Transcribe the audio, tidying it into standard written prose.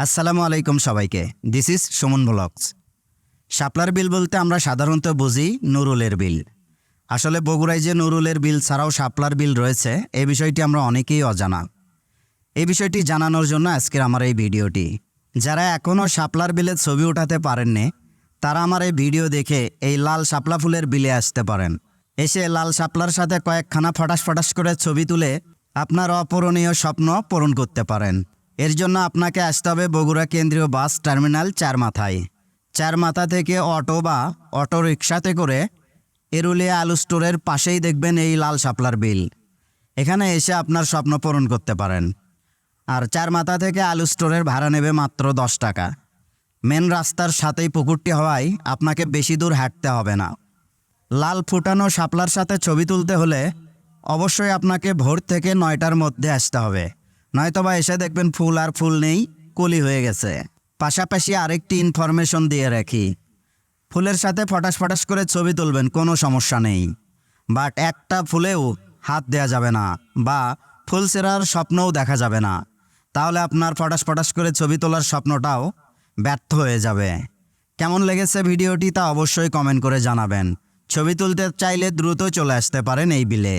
আসসালামু আলাইকুম সবাইকে। This is Suman blogs. শাপলার বিল বলতে আমরা সাধারণত বুঝি নুরুলের বিল। আসলে বগুড়ায় যে নুরুলের বিল ছাড়াও শাপলার বিল রয়েছে, এই বিষয়টি আমরা অনেকেই অজানা। এই বিষয়টি জানানোর জন্য আজকের আমার এই ভিডিওটি। যারা এখনও শাপলার বিলের ছবি উঠাতে পারেননি, তারা আমার এই ভিডিও দেখে এই লাল শাপলা ফুলের বিলে আসতে পারেন। এসে লাল শাপলার সাথে কয়েকখানা ফটাস করে ছবি তুলে আপনার অপূরণীয় স্বপ্ন পূরণ করতে পারেন। এর জন্য আপনাকে আসতে হবে বগুড়া কেন্দ্রীয় বাস টার্মিনাল চার মাথা থেকে অটো বা অটো রিক্সাতে করে এরুলিয়া আলু স্টোরের পাশেই দেখবেন এই লাল শাপলার বিল। এখানে এসে আপনার স্বপ্ন পূরণ করতে পারেন। আর চার মাথা থেকে আলু স্টোরের ভাড়া নেবে মাত্র 10 টাকা। মেন রাস্তার সাথেই পুকুরটি হওয়ায় আপনাকে বেশি দূর হাঁটতে হবে না। লাল ফুটানো শাপলার সাথে ছবি তুলতে হলে অবশ্যই আপনাকে ভোর থেকে 9টার মধ্যে আসতে হবে, নয়তোবা এসে দেখবেন ফুল আর ফুল নেই, কলি হয়ে গেছে। পাশাপাশি আরেকটি ইনফরমেশন দিয়ে রাখি, ফুলের সাথে ফটাস করে ছবি তুলবেন, কোনো সমস্যা নেই, বাট একটা ফুলেও হাত দেয়া যাবে না বা ফুল ছেঁড়ার স্বপ্নও দেখা যাবে না। তাহলে আপনার ফটাস করে ছবি তোলার স্বপ্নটাও ব্যর্থ হয়ে যাবে। কেমন লেগেছে ভিডিওটি তা অবশ্যই কমেন্ট করে জানাবেন। ছবি তুলতে চাইলে দ্রুত চলে আসতে পারেন এই বিলে।